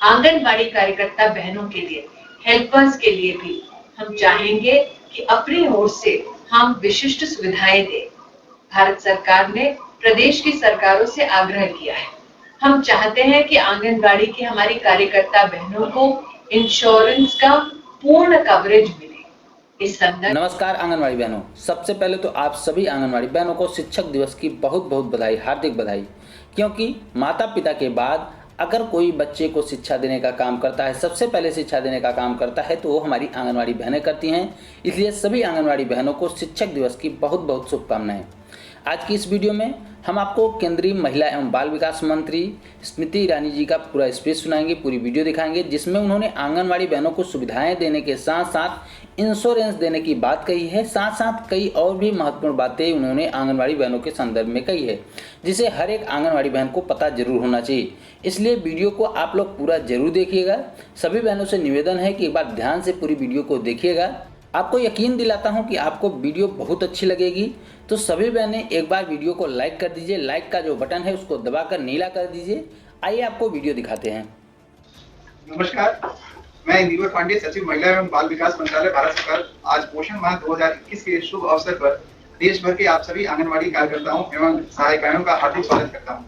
आंगनबाड़ी कार्यकर्ता बहनों के लिए, हेल्पर्स के लिए भी हम चाहेंगे कि अपनी ओर से हम विशिष्ट सुविधाएं दें। भारत सरकार ने प्रदेश की सरकारों से आग्रह किया है। हम चाहते हैं कि आंगनबाड़ी की हमारी कार्यकर्ता बहनों को इंश्योरेंस का पूर्ण कवरेज मिले। इस संदर्भ नमस्कार आंगनबाड़ी बहनों, सबसे पहले तो आप सभी आंगनबाड़ी बहनों को शिक्षक दिवस की बहुत बहुत बधाई, हार्दिक बधाई। क्योंकि माता पिता के बाद अगर कोई बच्चे को शिक्षा देने का काम करता है, सबसे पहले शिक्षा देने का काम करता है तो वो हमारी आंगनबाड़ी बहनें करती हैं। इसलिए सभी आंगनबाड़ी बहनों को शिक्षक दिवस की बहुत बहुत शुभकामनाएं। आज की इस वीडियो में हम आपको केंद्रीय महिला एवं बाल विकास मंत्री स्मृति ईरानी जी का पूरा स्पीच सुनाएंगे, पूरी वीडियो दिखाएंगे, जिसमें उन्होंने आंगनबाड़ी बहनों को सुविधाएं देने के साथ साथ इंश्योरेंस देने की बात कही है। साथ साथ कई और भी महत्वपूर्ण बातें उन्होंने आंगनबाड़ी बहनों के संदर्भ में कही है, जिसे हर एक आंगनबाड़ी बहन को पता जरूर होना चाहिए। इसलिए वीडियो को आप लोग पूरा जरूर देखिएगा। सभी बहनों से निवेदन है कि एक बार ध्यान से पूरी वीडियो को देखिएगा। आपको यकीन दिलाता हूं कि आपको वीडियो बहुत अच्छी लगेगी। तो सभी बहनें एक बार वीडियो को लाइक कर दीजिए। लाइक का जो बटन है उसको दबाकर नीला कर दीजिए। आइए आपको वीडियो दिखाते हैं। नमस्कार, मैं इंदिवर पांडे, सचिव महिला एवं बाल विकास मंत्रालय, भारत सरकार। आज पोषण माह 2021 के शुभ अवसर पर देश भर के आप सभी आंगनबाड़ी कार्यकर्ताओं एवं सहायिकाओं का हार्दिक स्वागत करता हूं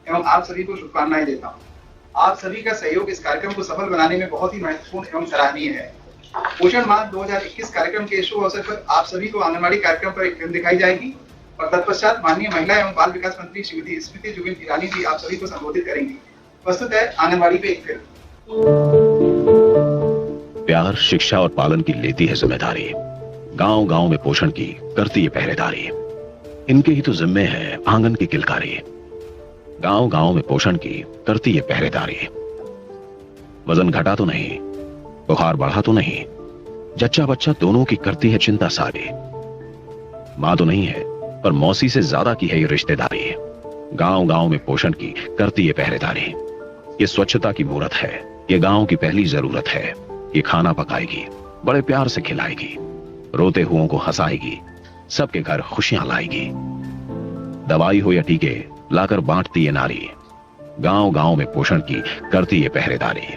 एवं आप सभी को शुभकामनाएं देता हूं। आप सभी का सहयोग इस कार्यक्रम को सफल बनाने में बहुत ही महत्वपूर्ण एवं सराहनीय है। पोषण माह 2021 कार्यक्रम के शुभ अवसर पर आप सभी को आंगनबाड़ी कार्यक्रम पर एक फिल्म दिखाई जाएगी और तत्पश्चात माननीय महिला एवं बाल विकास मंत्री श्रीमती स्मृति जुबिन ईरानी जी आप सभी को संबोधित करेंगी। प्रस्तुत है आंगनबाड़ी पे एक फिल्म। प्यार, शिक्षा और पालन की लेती है जिम्मेदारी, गांव गांव में पोषण की करती है पहरेदारी। इनके ही तो जिम्मे है आंगन की किलकारी, गांव गांव में पोषण की करती है पहरेदारी। वजन घटा तो नहीं, बुखार बढ़ा तो नहीं, जच्चा बच्चा दोनों की करती है चिंता सारी। मां तो नहीं है पर मौसी से ज्यादा की है ये रिश्तेदारी, गांव गांव में पोषण की करती है पहरेदारी। ये स्वच्छता की मूरत है, ये गांव की पहली जरूरत है। ये खाना पकाएगी, बड़े प्यार से खिलाएगी, रोते हुओं को हंसाएगी, सबके घर खुशियां लाएगी। दवाई हो या टीके लाकर बांटती है नारी, गांव गांव में पोषण की करती है पहरेदारी।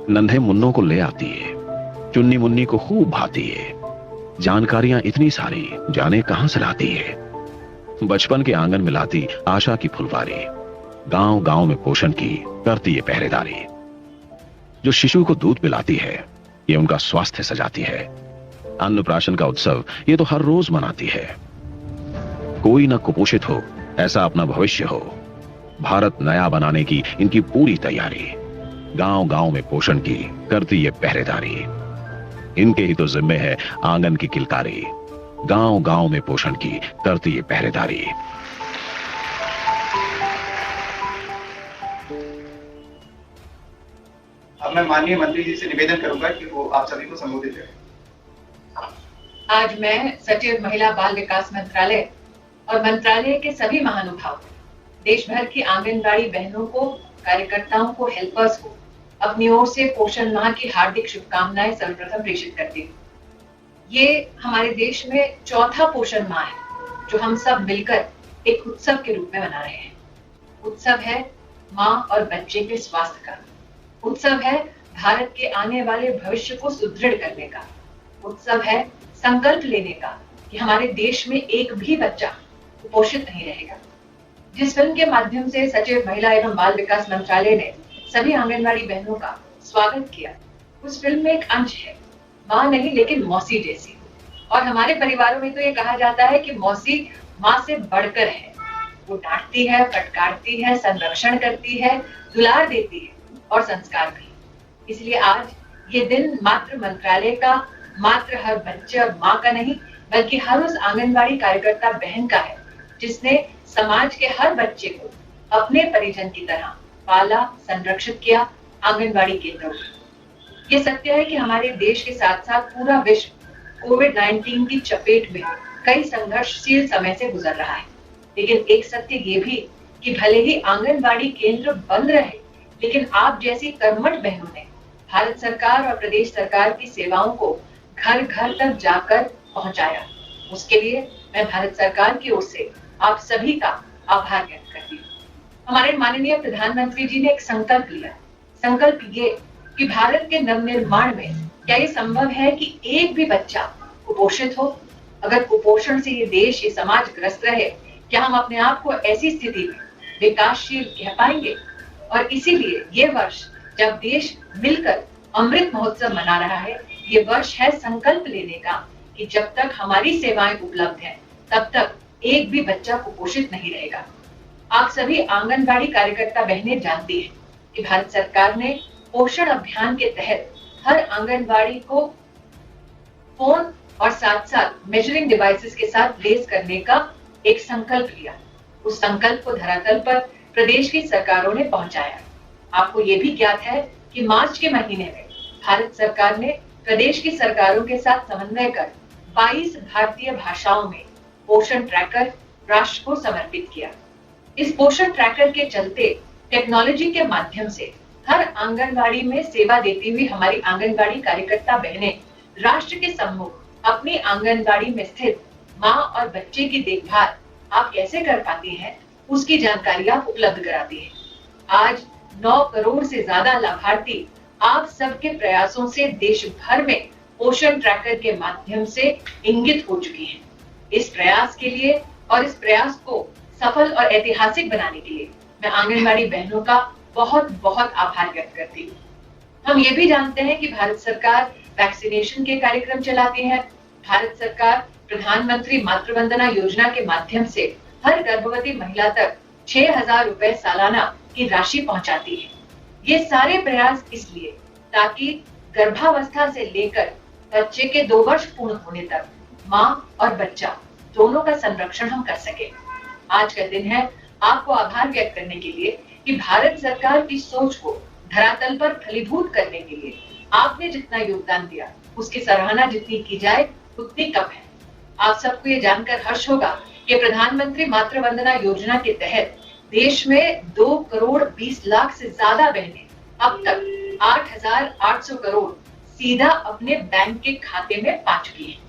नन्हे मुन्नों को ले आती है, चुन्नी मुन्नी को खूब भाती है, जानकारियां इतनी सारी जाने कहां से लाती है। बचपन के आंगन में लाती आशा की फुलवारी, गांव गांव में पोषण की करती है पहरेदारी। जो शिशु को दूध पिलाती है, ये उनका स्वास्थ्य सजाती है। अन्नप्राशन का उत्सव ये तो हर रोज मनाती है। कोई न कुपोषित हो, ऐसा अपना भविष्य हो, भारत नया बनाने की इनकी पूरी तैयारी। गांव गांव में पोषण की करती है पहरेदारी। इनके ही तो जिम्मे है आंगन की किलकारी, गांव गांव में पोषण की करती है पहरेदारी। अब मैं माननीय मंत्री जी से निवेदन करूंगा कि वो आप सभी को संबोधित करें। आज मैं सचिव महिला बाल विकास मंत्रालय और मंत्रालय के सभी महानुभाव, देश भर की आंगनबाड़ी बहनों को, कार्यकर्ताओं को, हेल्पर्स को अपनी ओर से पोषण माह की हार्दिक शुभकामनाएं सर्वप्रथम प्रेषित करती हूँ। ये हमारे देश में चौथा पोषण माह है जो हम सब मिलकर एक उत्सव के रूप में मना रहे हैं। उत्सव है माँ और बच्चे के स्वास्थ्य का, उत्सव है भारत के आने वाले भविष्य को सुदृढ़ करने का, उत्सव है संकल्प लेने का कि हमारे देश में एक भी बच्चा कुपोषित नहीं रहेगा। जिस फिल्म के माध्यम से सचिव महिला एवं बाल विकास मंत्रालय ने सभी आंगनबाड़ी बहनों का स्वागत किया, उस फिल्म में एक अंश है माँ नहीं लेकिन मौसी जैसी। और हमारे परिवारों में तो ये कहा जाता है कि मौसी माँ से बढ़कर है। वो डांटती है, फटकारती है, संरक्षण करती है, दुलार देती है और संस्कार भी। इसलिए आज ये दिन मात्र मंत्रालय का, मात्र हर बच्चे और माँ का नहीं, बल्कि हर उस आंगनबाड़ी कार्यकर्ता बहन का है जिसने समाज के हर बच्चे को अपने परिजन की तरह पाला, संरक्षित किया आंगनबाड़ी केंद्रों में। ये सत्य है कि हमारे देश के साथ साथ पूरा विश्व कोविड-19 की चपेट में कई संघर्षशील समय से गुजर रहा है। लेकिन एक सत्य ये भी कि भले ही आंगनबाड़ी केंद्र बंद रहे, लेकिन आप जैसी कर्मठ बहनों ने भारत सरकार और प्रदेश सरकार की सेवाओं को घर घर तक जाकर पहुंचाया। उसके लिए मैं भारत सरकार की ओर से आप सभी का आभार व्यक्त करती हूँ। हमारे माननीय प्रधानमंत्री जी ने एक संकल्प लिया, संकल्प ये कि भारत के नवनिर्माण में क्या ये संभव है कि एक भी बच्चा कुपोषित हो? अगर कुपोषण से ये देश, ये समाज ग्रस्त रहे, क्या हम अपने आप को ऐसी स्थिति में विकासशील कह पाएंगे? और इसीलिए ये वर्ष जब देश मिलकर अमृत महोत्सव मना रहा है, ये वर्ष है संकल्प लेने का कि जब तक हमारी सेवाएं उपलब्ध हैं, तब तक एक भी बच्चा कुपोषित नहीं रहेगा। आप सभी आंगनबाड़ी कार्यकर्ता बहनें जानती हैं कि भारत सरकार ने पोषण अभियान के तहत हर आंगनबाड़ी को फोन और साथ साथ मेजरिंग डिवाइसेस के साथ लेस करने का एक संकल्प लिया। उस संकल्प को धरातल पर प्रदेश की सरकारों ने पहुंचाया। आपको ये भी ज्ञात है कि मार्च के महीने में भारत सरकार ने प्रदेश की सरकारों के साथ समन्वय कर 22 भारतीय भाषाओं में पोषण ट्रैकर राष्ट्र को समर्पित किया। इस पोषण ट्रैकर के चलते टेक्नोलॉजी के माध्यम से हर आंगनबाड़ी में सेवा देती हुई हमारी आंगनबाड़ी कार्यकर्ता बहनें राष्ट्र के सम्मुख अपनी आंगनबाड़ी में स्थित माँ और बच्चे की देखभाल आप कैसे कर पाती हैं, उसकी जानकारी आप उपलब्ध कराती हैं। आज 9 करोड़ से ज्यादा लाभार्थी आप सबके प्रयासों से देश भर में पोषण ट्रैकर के माध्यम से इंगित हो चुकी हैं। इस प्रयास के लिए और इस प्रयास को सफल और ऐतिहासिक बनाने के लिए मैं आंगनबाड़ी बहनों का बहुत बहुत आभार व्यक्त करती हूँ। हम ये भी जानते हैं कि भारत सरकार वैक्सीनेशन के कार्यक्रम चलाती है। भारत सरकार प्रधानमंत्री मातृ वंदना योजना के माध्यम से हर गर्भवती महिला तक 6,000 रुपए सालाना की राशि पहुंचाती है। ये सारे प्रयास इसलिए ताकि गर्भावस्था से लेकर बच्चे के 2 वर्ष पूर्ण होने तक माँ और बच्चा दोनों का संरक्षण हम कर सके। आज का दिन है आपको आभार व्यक्त करने के लिए कि भारत सरकार की सोच को धरातल पर फलीभूत करने के लिए आपने जितना योगदान दिया, उसकी सराहना जितनी की जाए उतनी कम है। आप सबको ये जानकर हर्ष होगा कि प्रधानमंत्री मातृ वंदना योजना के तहत देश में 2 करोड़ 20 लाख से ज्यादा बहनें अब तक 8,800 करोड़ सीधा अपने बैंक के खाते में पा चुकी हैं।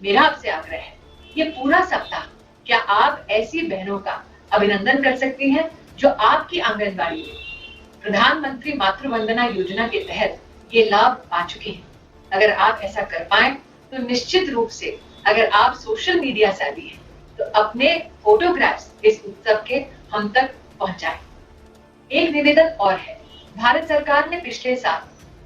मेरा आपसे आग्रह है, ये पूरा सप्ताह क्या आप ऐसी बहनों का अभिनंदन कर सकती हैं जो आपकी आंगनबाड़ी में प्रधानमंत्री मातृ वंदना योजना के तहत ये लाभ पा चुके हैं। अगर आप ऐसा कर पाएं तो निश्चित रूप से अगर आप सोशल मीडिया savvy हैं तो अपने फोटोग्राफ्स इस उत्सव के हम तक पहुंचाएं। एक निवेदन और है, भारत सरकार ने पिछले साल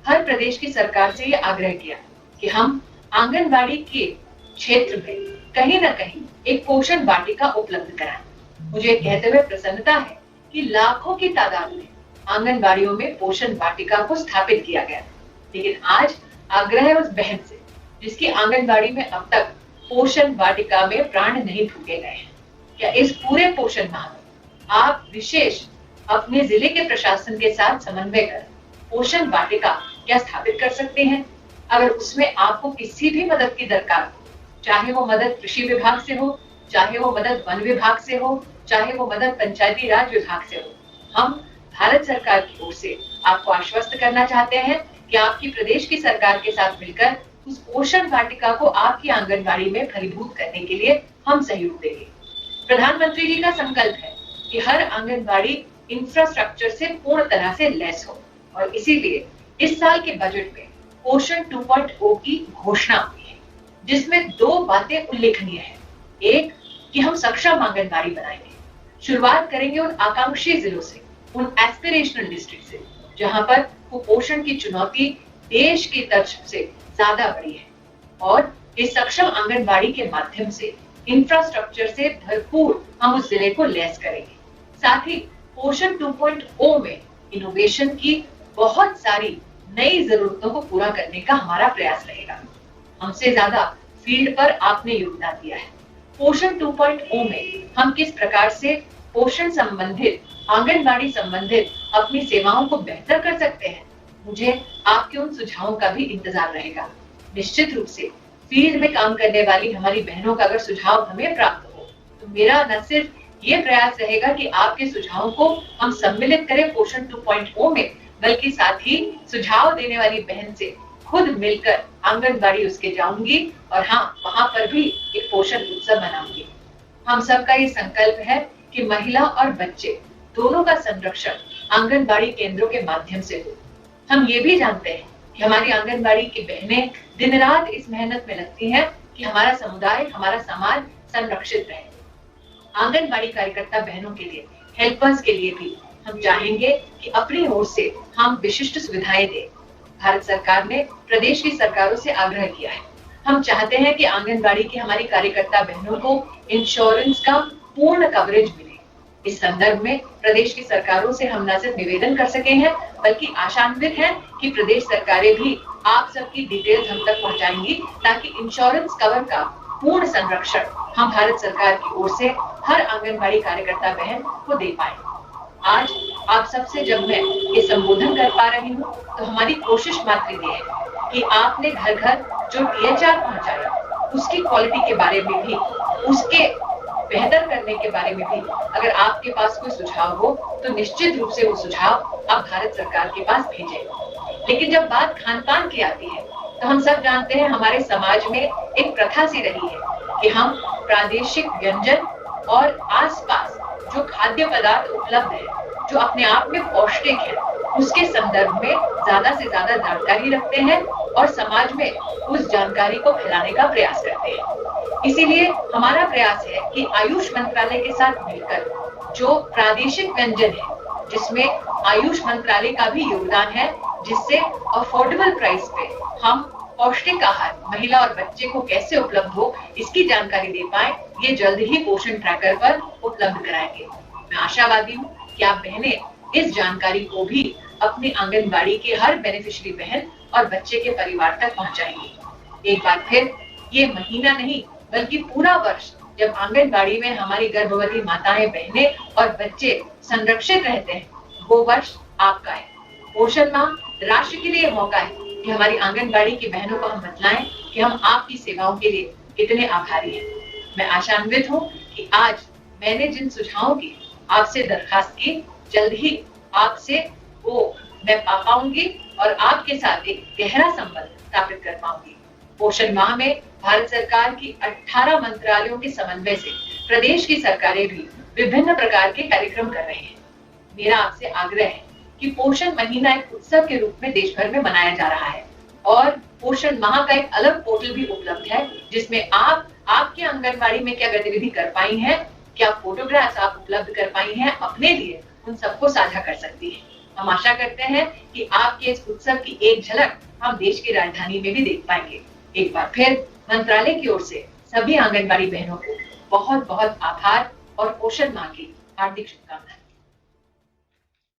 हर प्रदेश की सरकार से ये आग्रह किया कि हम आंगनबाड़ी के क्षेत्र में कहीं ना कहीं एक पोषण वाटिका उपलब्ध कराएं। मुझे कहते हुए प्रसन्नता है कि लाखों की तादाद में आंगनबाड़ियों में पोषण वाटिका को स्थापित किया गया। लेकिन आज आग्रह है उस बहन से जिसकी आंगनबाड़ी में अब तक पोषण वाटिका में प्राण नहीं फूके गए हैं, क्या इस पूरे पोषण माह में आप विशेष अपने जिले के प्रशासन के साथ समन्वय कर पोषण वाटिका क्या स्थापित कर सकते हैं? अगर उसमें आपको किसी भी मदद की दरकार हो, चाहे वो मदद कृषि विभाग से हो, चाहे वो मदद वन विभाग से हो, चाहे वो मदद पंचायती राज विभाग से हो, हम भारत सरकार की ओर से आपको आश्वस्त करना चाहते हैं कि आपकी प्रदेश की सरकार के साथ मिलकर उस पोषण वाटिका को आपकी आंगनबाड़ी में फलीभूत करने के लिए हम सहयोग देंगे। प्रधानमंत्री जी का संकल्प है कि हर आंगनबाड़ी इंफ्रास्ट्रक्चर से पूर्ण तरह से लैस हो और इसीलिए इस साल के बजट में पोषण 2.0 की घोषणा हुई है, जिसमें 2 बातें उल्लेखनीय है। एक कि हम सक्षम आंगनबाड़ी बनाएंगे, शुरुआत करेंगे उन आकांक्षी जिलों से, उन एस्पिरेशनल डिस्ट्रिक्ट से जहां पर कुपोषण की चुनौती देश की तर्ज से ज्यादा बड़ी है, और इस सक्षम आंगनबाड़ी के माध्यम से इंफ्रास्ट्रक्चर से भरपूर हम उस जिले को लैस करेंगे। साथ ही पोषण 2.0 में इनोवेशन की बहुत सारी नई जरूरतों को पूरा करने का हमारा प्रयास रहेगा। हमसे ज्यादा फील्ड पर आपने योगदान दिया है। पोषण 2.0 में हम किस प्रकार से पोषण संबंधित, आंगनबाड़ी संबंधित अपनी सेवाओं को बेहतर कर सकते हैं, मुझे आपके उन सुझावों का भी इंतजार रहेगा। निश्चित रूप से फील्ड में काम करने वाली हमारी बहनों का अगर सुझाव हमें प्राप्त हो तो मेरा न सिर्फ ये प्रयास रहेगा कि आपके सुझावों को हम सम्मिलित करें पोषण 2.0 में, बल्कि साथ ही सुझाव देने वाली बहन से खुद मिलकर आंगनबाड़ी उसके जाऊंगी और हाँ, वहां पर भी एक पोषण उत्सव मनाऊंगी। हम सबका ये संकल्प है कि महिला और बच्चे दोनों का संरक्षण आंगनबाड़ी केंद्रों के माध्यम से हो हम ये भी जानते हैं कि हमारी आंगनबाड़ी की बहनें दिन रात इस मेहनत में लगती हैं कि हमारा समुदाय, हमारा समाज संरक्षित रहे। आंगनबाड़ी कार्यकर्ता बहनों के लिए, हेल्पर्स के लिए भी हम चाहेंगे कि अपनी ओर से हम विशिष्ट सुविधाएं दें। भारत सरकार ने प्रदेश की सरकारों से आग्रह किया है। हम चाहते हैं कि आंगनबाड़ी की हमारी कार्यकर्ता बहनों को इंश्योरेंस का पूर्ण कवरेज मिले। इस संदर्भ में प्रदेश की सरकारों से हम न सिर्फ निवेदन कर सके हैं, बल्कि आशान्वित हैं कि प्रदेश सरकारें भी आप सबकी डिटेल्स हम तक पहुंचाएंगी, ताकि इंश्योरेंस कवर का पूर्ण संरक्षण हम भारत सरकार की ओर से हर आंगनबाड़ी कार्यकर्ता बहन को दे पाए। आज आप सबसे जब मैं ये संबोधन कर पा रही हूँ, तो हमारी कोशिश मात्र ये है कि आपने घर घर जो THR पहुंचाया, उसकी क्वालिटी के बारे में भी, उसके बेहतर करने के बारे में भी अगर आपके पास कोई सुझाव हो, तो निश्चित रूप से वो सुझाव आप भारत सरकार के पास भेजें। लेकिन जब बात खान पान की आती है, तो हम सब जानते हैं हमारे समाज में एक प्रथा सी रही है कि हम प्रादेशिक व्यंजन और आसपास जो खाद्य पदार्थ उपलब्ध है, जो अपने आप में पौष्टिक है, उसके संदर्भ में ज्यादा से ज्यादा जानकारी रखते हैं और समाज में उस जानकारी को फैलाने का प्रयास करते हैं। इसीलिए हमारा प्रयास है कि आयुष मंत्रालय के साथ मिलकर जो प्रादेशिक व्यंजन है, जिसमें आयुष मंत्रालय का भी योगदान है, जिससे अफोर्डेबल प्राइस पे हम पौष्टिक आहार महिला और बच्चे को कैसे उपलब्ध हो, इसकी जानकारी दे पाए, ये जल्द ही पोषण ट्रैकर पर उपलब्ध कराएंगे। मैं आशावादी हूँ कि आप बहनें इस जानकारी को भी अपनी आंगनबाड़ी के हर बेनिफिशियरी बहन और बच्चे के परिवार तक पहुंचाएंगे। एक बार फिर, ये महीना नहीं बल्कि पूरा वर्ष जब आंगनबाड़ी में हमारी गर्भवती माताएं, बहनें और बच्चे संरक्षित रहते हैं, वो वर्ष आपका है। पोषण माह राष्ट्र के लिए मौका है कि हमारी आंगनबाड़ी की बहनों को हम बतलाएं कि हम आपकी सेवाओं के लिए कितने आभारी हैं। मैं आशान्वित हूँ कि आज मैंने जिन सुझावों की आपसे दरखास्त की, जल्द ही आपसे वो मैं पा पाऊंगी और आपके साथ एक गहरा संबंध स्थापित कर पाऊंगी। पोषण माह में भारत सरकार की 18 मंत्रालयों के समन्वय से प्रदेश की सरकारें भी विभिन्न प्रकार के कार्यक्रम कर रहे हैं। मेरा आपसे आग्रह है कि पोषण महीना एक उत्सव के रूप में देश भर में मनाया जा रहा है और पोषण माह का एक अलग पोर्टल भी उपलब्ध है, जिसमें आप आपके आंगनबाड़ी में क्या गतिविधि कर पाई हैं, क्या फोटोग्राफ्स आप उपलब्ध कर पाई हैं अपने लिए, उन सबको साझा कर सकती हैं। हम आशा करते हैं कि आपके इस उत्सव की एक झलक हम देश की राजधानी में भी देख पाएंगे। एक बार फिर मंत्रालय की ओर से सभी आंगनबाड़ी बहनों को बहुत बहुत आभार और पोषण माह की हार्दिक शुभकामनाएं।